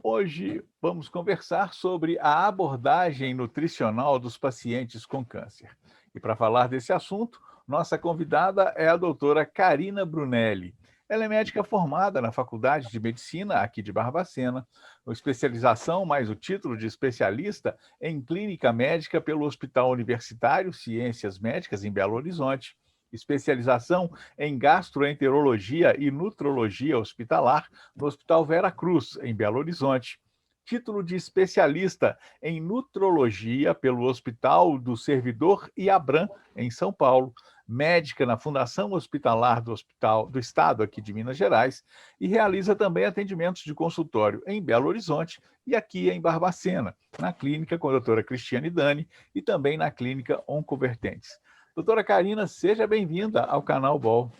Hoje vamos conversar sobre a abordagem nutricional dos pacientes com câncer. E para falar desse assunto, nossa convidada é a doutora Carina Brunelli. Ela é médica formada na Faculdade de Medicina aqui de Barbacena, com especialização mais o título de especialista em clínica médica pelo Hospital Universitário Ciências Médicas em Belo Horizonte, especialização em gastroenterologia e nutrologia hospitalar no Hospital Vera Cruz, em Belo Horizonte. Título de especialista em nutrologia pelo Hospital do Servidor Iabram, em São Paulo. Médica na Fundação Hospitalar do Hospital do Estado aqui de Minas Gerais e realiza também atendimentos de consultório em Belo Horizonte e aqui em Barbacena, na clínica com a doutora Cristiane Dani e também na clínica Oncovertentes. Doutora Carina, seja bem-vinda ao canal BOL.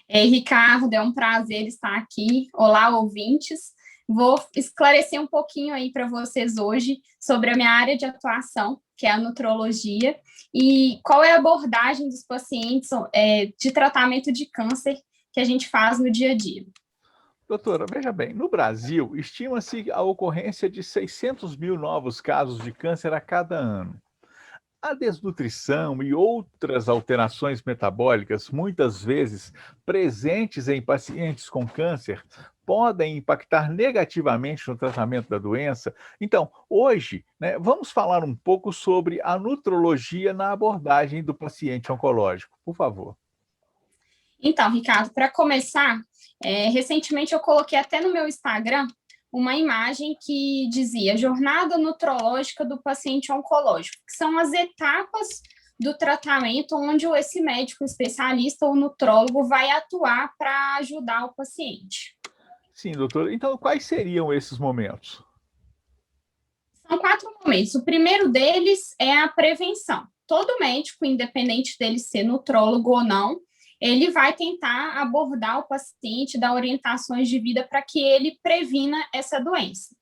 Ei, Ricardo, é um prazer estar aqui. Olá, ouvintes. Vou esclarecer um pouquinho aí para vocês hoje sobre a minha área de atuação, que é a nutrologia, e qual é a abordagem dos pacientes de tratamento de câncer que a gente faz no dia a dia. Doutora, veja bem, no Brasil, estima-se a ocorrência de 600 mil novos casos de câncer a cada ano. A desnutrição e outras alterações metabólicas, muitas vezes presentes em pacientes com câncer, podem impactar negativamente no tratamento da doença. Então, hoje, vamos falar um pouco sobre a nutrologia na abordagem do paciente oncológico, por favor. Então, Ricardo, para começar, recentemente eu coloquei até no meu Instagram uma imagem que dizia jornada nutrológica do paciente oncológico, que são as etapas do tratamento onde esse médico especialista ou nutrólogo vai atuar para ajudar o paciente. Sim, doutor. Então, quais seriam esses momentos? São 4 momentos. O primeiro deles é a prevenção. Todo médico, independente dele ser nutrólogo ou não, ele vai tentar abordar o paciente, dar orientações de vida para que ele previna essa doença.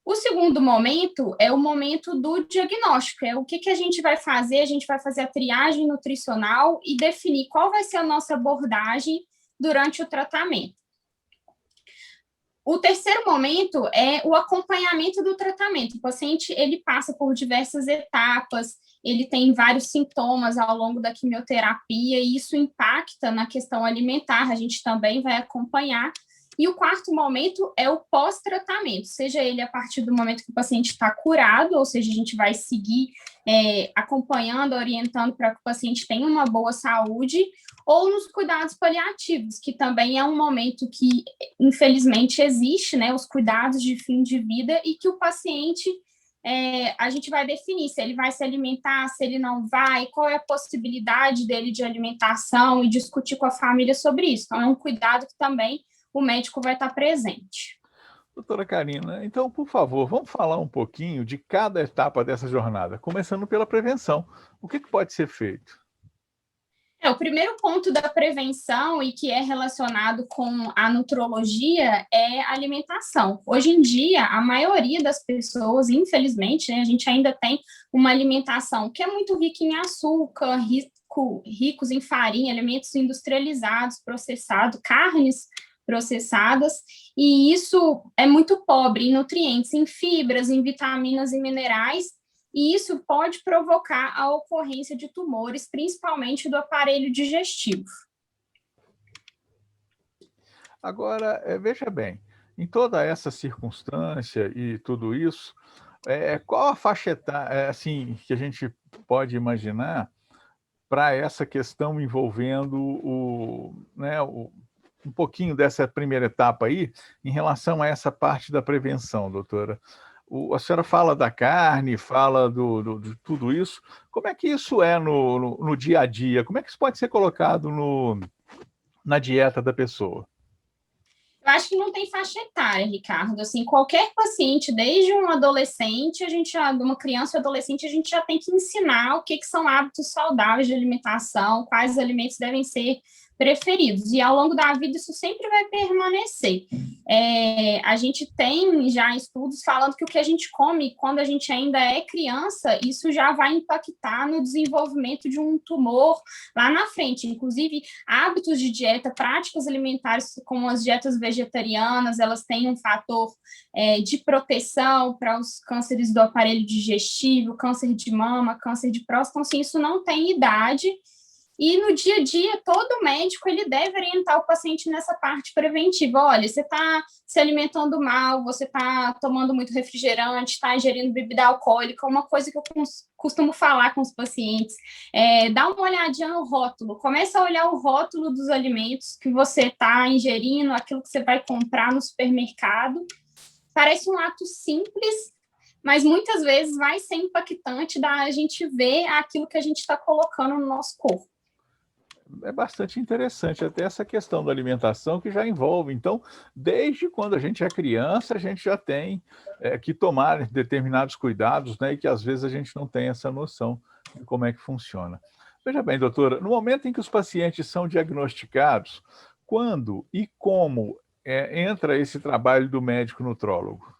O segundo momento é o momento do diagnóstico, é o que a gente vai fazer, a gente vai fazer a triagem nutricional e definir qual vai ser a nossa abordagem durante o tratamento. O terceiro momento é o acompanhamento do tratamento. O paciente, ele passa por diversas etapas, ele tem vários sintomas ao longo da quimioterapia e isso impacta na questão alimentar, a gente também vai acompanhar. E o quarto momento é o pós-tratamento, seja ele a partir do momento que o paciente está curado, ou seja, a gente vai seguir acompanhando, orientando para que o paciente tenha uma boa saúde, ou nos cuidados paliativos, que também é um momento que, infelizmente, existe, os cuidados de fim de vida, e que o paciente, a gente vai definir se ele vai se alimentar, se ele não vai, qual é a possibilidade dele de alimentação, e discutir com a família sobre isso. Então, é um cuidado que também o médico vai estar presente. Doutora Carina, então, por favor, vamos falar um pouquinho de cada etapa dessa jornada, começando pela prevenção. O que pode ser feito? O primeiro ponto da prevenção e que é relacionado com a nutrologia é a alimentação. Hoje em dia, a maioria das pessoas, infelizmente, a gente ainda tem uma alimentação que é muito rica em açúcar, ricos em farinha, alimentos industrializados, processados, carnes processadas, e isso é muito pobre em nutrientes, em fibras, em vitaminas e minerais, e isso pode provocar a ocorrência de tumores, principalmente do aparelho digestivo. Agora, veja bem, em toda essa circunstância e tudo isso, qual a faixa etária, assim, que a gente pode imaginar para essa questão envolvendo um pouquinho dessa primeira etapa aí, em relação a essa parte da prevenção, doutora? A senhora fala da carne, fala de tudo isso. Como é que isso é no dia a dia? Como é que isso pode ser colocado na dieta da pessoa? Eu acho que não tem faixa etária, Ricardo. Assim, qualquer paciente, desde um adolescente, uma criança ou adolescente, a gente já tem que ensinar o que são hábitos saudáveis de alimentação, quais alimentos devem ser preferidos, e ao longo da vida isso sempre vai permanecer. A gente tem já estudos falando que o que a gente come quando a gente ainda é criança, isso já vai impactar no desenvolvimento de um tumor lá na frente. Inclusive, hábitos de dieta, práticas alimentares como as dietas vegetarianas, elas têm um fator de proteção para os cânceres do aparelho digestivo, câncer de mama, câncer de próstata. Então, assim, isso não tem idade. E no dia a dia, todo médico ele deve orientar o paciente nessa parte preventiva. Olha, você está se alimentando mal, você está tomando muito refrigerante, está ingerindo bebida alcoólica. Uma coisa que eu costumo falar com os pacientes dá uma olhadinha no rótulo. Começa a olhar o rótulo dos alimentos que você está ingerindo, aquilo que você vai comprar no supermercado. Parece um ato simples, mas muitas vezes vai ser impactante da gente ver aquilo que a gente está colocando no nosso corpo. É bastante interessante até essa questão da alimentação, que já envolve, então, desde quando a gente é criança, a gente já tem que tomar determinados cuidados, né, e que às vezes a gente não tem essa noção de como é que funciona. Veja bem, doutora, no momento em que os pacientes são diagnosticados, quando e como entra esse trabalho do médico nutrólogo?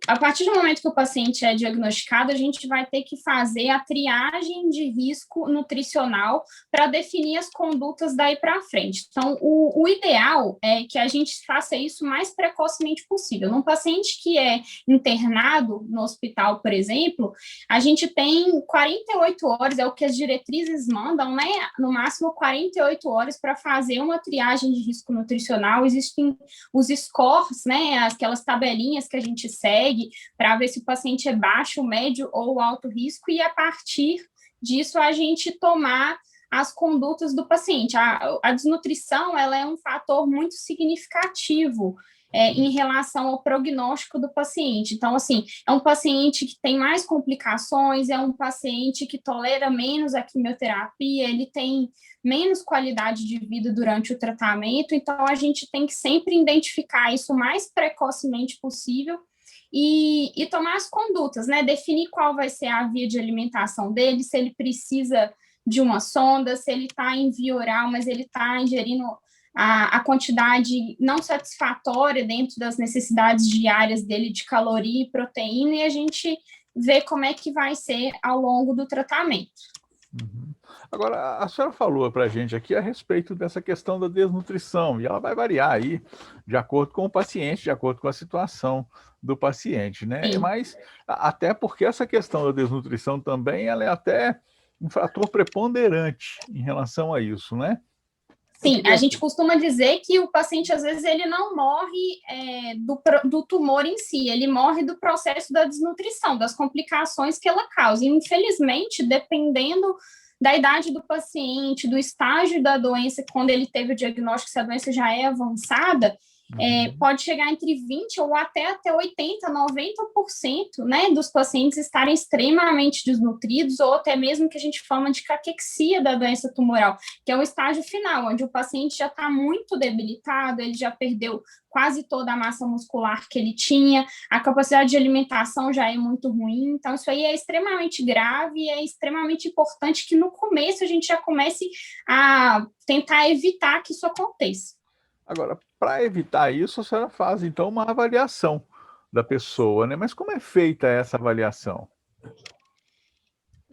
A partir do momento que o paciente é diagnosticado, a gente vai ter que fazer a triagem de risco nutricional para definir as condutas daí para frente. Então, o ideal é que a gente faça isso o mais precocemente possível. Num paciente que é internado no hospital, por exemplo, a gente tem 48 horas, é o que as diretrizes mandam, né? No máximo 48 horas para fazer uma triagem de risco nutricional. Existem os scores, né? Aquelas tabelinhas que a gente segue para ver se o paciente é baixo, médio ou alto risco, e a partir disso a gente tomar as condutas do paciente. A desnutrição ela é um fator muito significativo em relação ao prognóstico do paciente. Então, assim, é um paciente que tem mais complicações, é um paciente que tolera menos a quimioterapia, ele tem menos qualidade de vida durante o tratamento, então a gente tem que sempre identificar isso o mais precocemente possível e tomar as condutas, né? Definir qual vai ser a via de alimentação dele, se ele precisa de uma sonda, se ele está em via oral, mas ele está ingerindo a quantidade não satisfatória dentro das necessidades diárias dele de caloria e proteína, e a gente vê como é que vai ser ao longo do tratamento. Uhum. Agora, a senhora falou para a gente aqui a respeito dessa questão da desnutrição, e ela vai variar aí de acordo com o paciente, de acordo com a situação do paciente, né? Sim. Mas até porque essa questão da desnutrição também, ela é até um fator preponderante em relação a isso, né? Sim, a gente costuma dizer que o paciente, às vezes, ele não morre do tumor em si, ele morre do processo da desnutrição, das complicações que ela causa. E, infelizmente, dependendo da idade do paciente, do estágio da doença, quando ele teve o diagnóstico, se a doença já é avançada, pode chegar entre 20% ou até 80%, 90%, né, dos pacientes estarem extremamente desnutridos, ou até mesmo que a gente chama de caquexia da doença tumoral, que é o estágio final, onde o paciente já está muito debilitado, ele já perdeu quase toda a massa muscular que ele tinha, a capacidade de alimentação já é muito ruim, então isso aí é extremamente grave e é extremamente importante que no começo a gente já comece a tentar evitar que isso aconteça. Agora, para evitar isso, a senhora faz, então, uma avaliação da pessoa, né? Mas como é feita essa avaliação?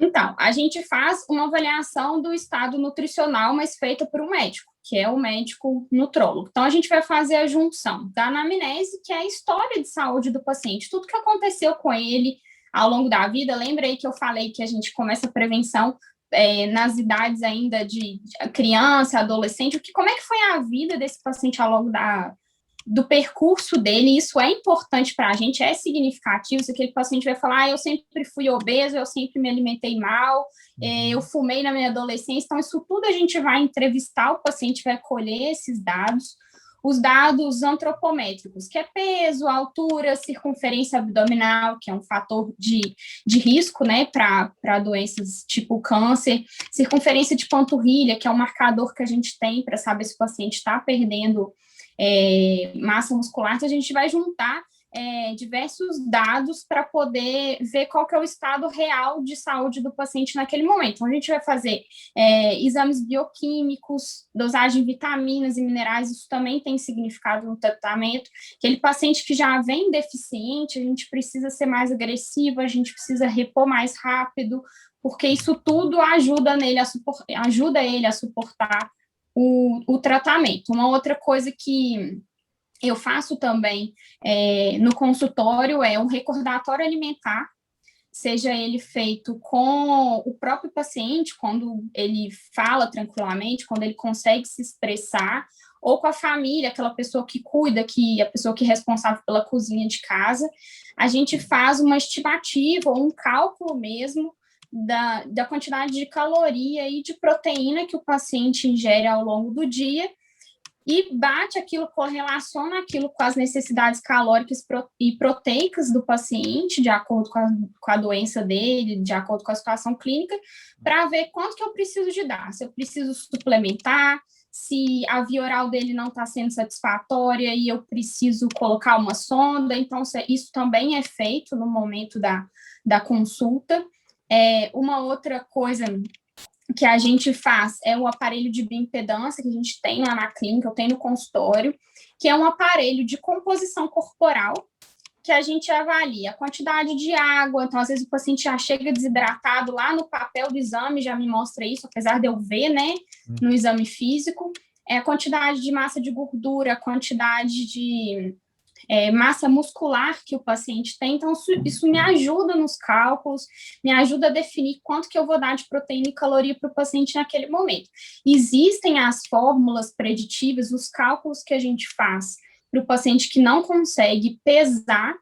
Então, a gente faz uma avaliação do estado nutricional, mas feita por um médico, que é o médico nutrólogo. Então, a gente vai fazer a junção da anamnese, que é a história de saúde do paciente, tudo que aconteceu com ele ao longo da vida. Lembra aí que eu falei que a gente começa a prevenção nas idades ainda de criança, adolescente, como é que foi a vida desse paciente ao longo do percurso dele. Isso é importante para a gente, é significativo. Se aquele paciente vai falar, eu sempre fui obeso, eu sempre me alimentei mal, eu fumei na minha adolescência, então isso tudo a gente vai entrevistar o paciente, vai colher esses dados. Os dados antropométricos, que é peso, altura, circunferência abdominal, que é um fator de risco, né, para doenças tipo câncer, circunferência de panturrilha, que é um marcador que a gente tem para saber se o paciente está perdendo massa muscular. Então, a gente vai juntar diversos dados para poder ver qual que é o estado real de saúde do paciente naquele momento. Então, a gente vai fazer exames bioquímicos, dosagem de vitaminas e minerais, isso também tem significado no tratamento. Aquele paciente que já vem deficiente, a gente precisa ser mais agressivo, a gente precisa repor mais rápido, porque isso tudo ajuda ele a suportar o tratamento. Uma outra coisa que eu faço também no consultório é um recordatório alimentar, seja ele feito com o próprio paciente, quando ele fala tranquilamente, quando ele consegue se expressar, ou com a família, aquela pessoa que cuida, a pessoa que é responsável pela cozinha de casa. A gente faz uma estimativa, ou um cálculo mesmo, da quantidade de caloria e de proteína que o paciente ingere ao longo do dia, e bate aquilo, correlaciona aquilo com as necessidades calóricas e proteicas do paciente, de acordo com a doença dele, de acordo com a situação clínica, para ver quanto que eu preciso de dar, se eu preciso suplementar, se a via oral dele não está sendo satisfatória e eu preciso colocar uma sonda. Então, isso também é feito no momento da consulta. Uma outra coisa que a gente faz é o aparelho de bioimpedância que a gente tem lá na clínica, eu tenho no consultório, que é um aparelho de composição corporal que a gente avalia a quantidade de água. Então, às vezes o paciente já chega desidratado, lá no papel do exame já me mostra isso, apesar de eu ver, né, no exame físico, a quantidade de massa de gordura, a quantidade de massa muscular que o paciente tem. Então, isso me ajuda nos cálculos, me ajuda a definir quanto que eu vou dar de proteína e caloria para o paciente naquele momento. Existem as fórmulas preditivas, os cálculos que a gente faz para o paciente que não consegue pesar,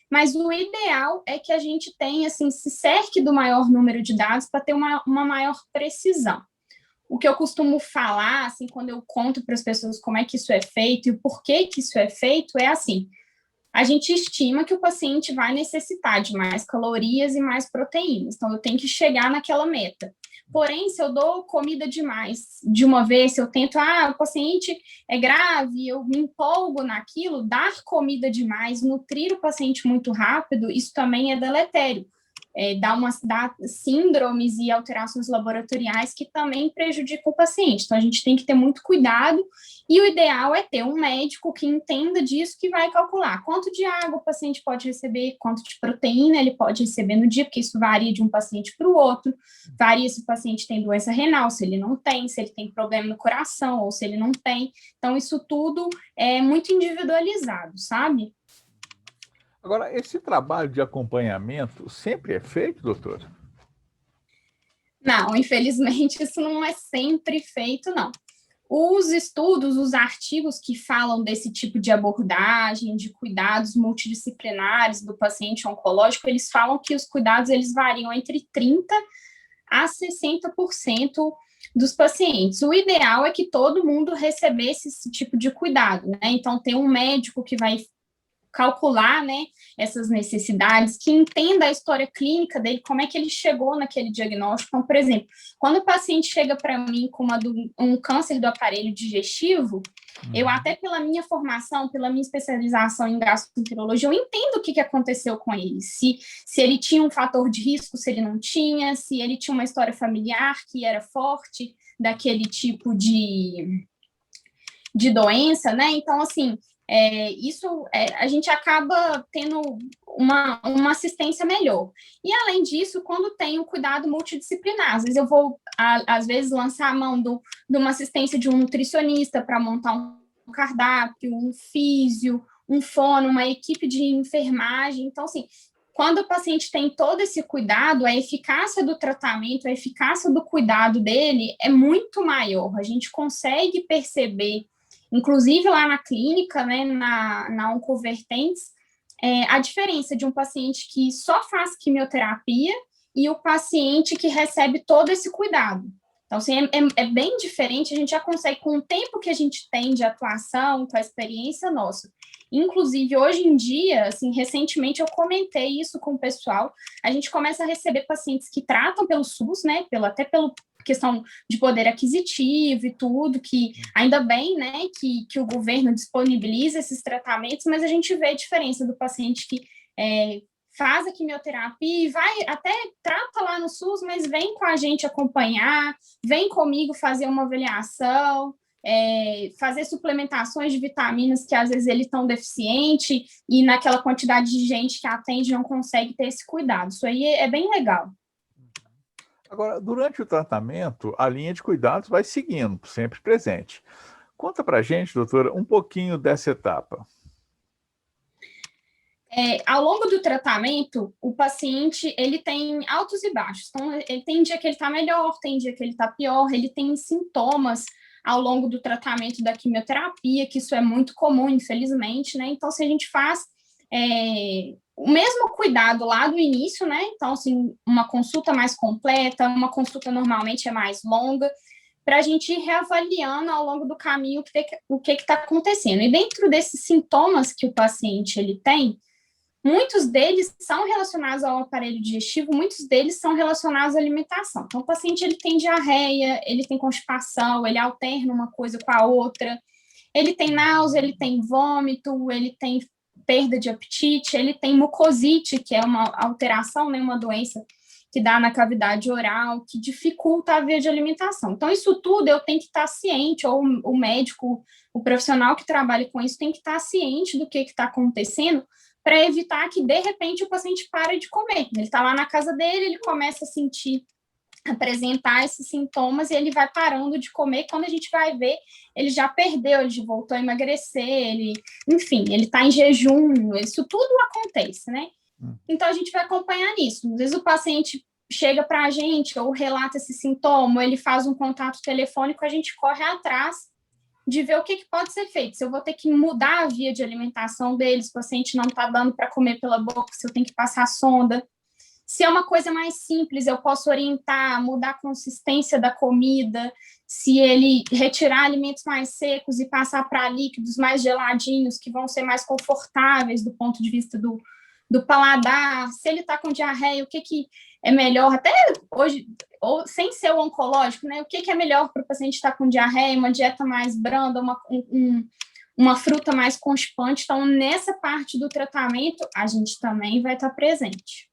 mas o ideal é que a gente tenha, assim, se cerque do maior número de dados para ter uma maior precisão. O que eu costumo falar, assim, quando eu conto para as pessoas como é que isso é feito e o porquê que isso é feito, é assim: a gente estima que o paciente vai necessitar de mais calorias e mais proteínas, então eu tenho que chegar naquela meta. Porém, se eu dou comida demais de uma vez, se eu tento, o paciente é grave, eu me empolgo naquilo, dar comida demais, nutrir o paciente muito rápido, isso também é deletério. Dá síndromes e alterações laboratoriais que também prejudicam o paciente. Então, a gente tem que ter muito cuidado, e o ideal é ter um médico que entenda disso, que vai calcular quanto de água o paciente pode receber, quanto de proteína ele pode receber no dia, porque isso varia de um paciente para o outro, varia se o paciente tem doença renal, se ele não tem, se ele tem problema no coração, ou se ele não tem. Então, isso tudo é muito individualizado, sabe? Agora, esse trabalho de acompanhamento sempre é feito, doutora? Não, infelizmente, isso não é sempre feito, não. Os estudos, os artigos que falam desse tipo de abordagem, de cuidados multidisciplinares do paciente oncológico, eles falam que os cuidados eles variam entre 30% a 60% dos pacientes. O ideal é que todo mundo recebesse esse tipo de cuidado, né? Então, tem um médico que vai calcular, né, essas necessidades, que entenda a história clínica dele, como é que ele chegou naquele diagnóstico. Então, por exemplo, quando o paciente chega para mim com um câncer do aparelho digestivo, eu até pela minha formação, pela minha especialização em gastroenterologia, eu entendo o que aconteceu com ele, se ele tinha um fator de risco, se ele não tinha, se ele tinha uma história familiar que era forte daquele tipo de doença, né? Então, assim, a gente acaba tendo uma assistência melhor. E, além disso, quando tem o cuidado multidisciplinar, às vezes eu vou, às vezes, lançar a mão de uma assistência de um nutricionista para montar um cardápio, um físio, um fono, uma equipe de enfermagem. Então, assim, quando o paciente tem todo esse cuidado, a eficácia do tratamento, a eficácia do cuidado dele é muito maior. A gente consegue perceber, inclusive lá na clínica, né, na Oncovertentes, a diferença de um paciente que só faz quimioterapia e o paciente que recebe todo esse cuidado. Então, assim, é bem diferente, a gente já consegue, com o tempo que a gente tem de atuação, com a experiência nossa. Inclusive, hoje em dia, assim, recentemente eu comentei isso com o pessoal, a gente começa a receber pacientes que tratam pelo SUS, né, até pelo questão de poder aquisitivo e tudo, que ainda bem, né, que o governo disponibiliza esses tratamentos, mas a gente vê a diferença do paciente que faz a quimioterapia e vai, até trata lá no SUS, mas vem com a gente acompanhar, vem comigo fazer uma avaliação, fazer suplementações de vitaminas que às vezes ele estão deficiente e naquela quantidade de gente que atende não consegue ter esse cuidado. Isso aí é bem legal. Agora, durante o tratamento, a linha de cuidados vai seguindo, sempre presente. Conta pra gente, doutora, um pouquinho dessa etapa. Ao longo do tratamento, o paciente ele tem altos e baixos. Então, ele tem dia que ele está melhor, tem dia que ele está pior, ele tem sintomas ao longo do tratamento da quimioterapia, que isso é muito comum, infelizmente, né? Então, se a gente faz o mesmo cuidado lá do início, né? Então, assim, uma consulta mais completa, uma consulta normalmente é mais longa, para a gente ir reavaliando ao longo do caminho o que está acontecendo. E dentro desses sintomas que o paciente ele tem, muitos deles são relacionados ao aparelho digestivo, muitos deles são relacionados à alimentação. Então, o paciente ele tem diarreia, ele tem constipação, ele alterna uma coisa com a outra, ele tem náusea, ele tem vômito, ele tem perda de apetite, ele tem mucosite, que é uma alteração, né, uma doença que dá na cavidade oral, que dificulta a via de alimentação. Então, isso tudo eu tenho que estar ciente, ou o médico, o profissional que trabalha com isso tem que estar ciente do que está acontecendo, para evitar que, de repente, o paciente pare de comer. Ele está lá na casa dele, ele começa a apresentar esses sintomas e ele vai parando de comer. Quando a gente vai ver, ele já perdeu, ele já voltou a emagrecer, enfim, ele está em jejum, isso tudo acontece, né? Então, a gente vai acompanhar nisso. Às vezes o paciente chega para a gente ou relata esse sintoma, ou ele faz um contato telefônico, a gente corre atrás de ver o que pode ser feito. Se eu vou ter que mudar a via de alimentação deles, se o paciente não está dando para comer pela boca, se eu tenho que passar sonda. Se é uma coisa mais simples, eu posso orientar, mudar a consistência da comida, se ele retirar alimentos mais secos e passar para líquidos mais geladinhos, que vão ser mais confortáveis do ponto de vista do paladar, se ele está com diarreia, o que é melhor, até hoje, ou sem ser o oncológico, né? O que é melhor para o paciente estar com diarreia, uma dieta mais branda, uma fruta mais constipante. Então, nessa parte do tratamento, a gente também vai estar presente.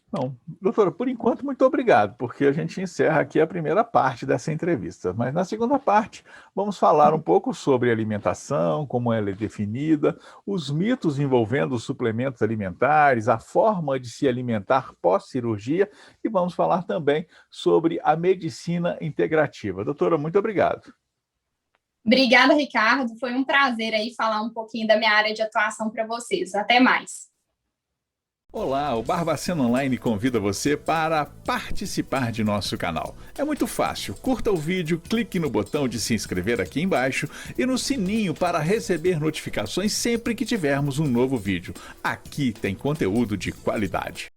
Bom, doutora, por enquanto, muito obrigado, porque a gente encerra aqui a primeira parte dessa entrevista. Mas na segunda parte, vamos falar um pouco sobre alimentação, como ela é definida, os mitos envolvendo os suplementos alimentares, a forma de se alimentar pós-cirurgia e vamos falar também sobre a medicina integrativa. Doutora, muito obrigado. Obrigada, Ricardo. Foi um prazer aí falar um pouquinho da minha área de atuação para vocês. Até mais. Olá, o Barbacena Online convida você para participar de nosso canal. É muito fácil, curta o vídeo, clique no botão de se inscrever aqui embaixo e no sininho para receber notificações sempre que tivermos um novo vídeo. Aqui tem conteúdo de qualidade.